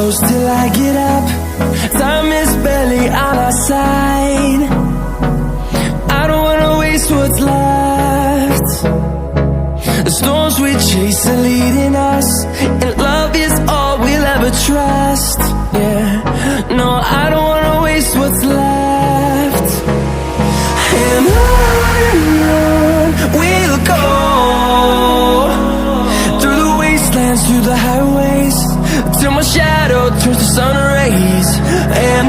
close till I get up. Time is barely on our side. I don't wanna waste what's left. The storms we chase are leading us, and love is all we'll ever trust. Yeah, no, I don't wanna waste what's left. And on we'll go, through the wastelands, through the highways, till my shadow turns to sun rays. And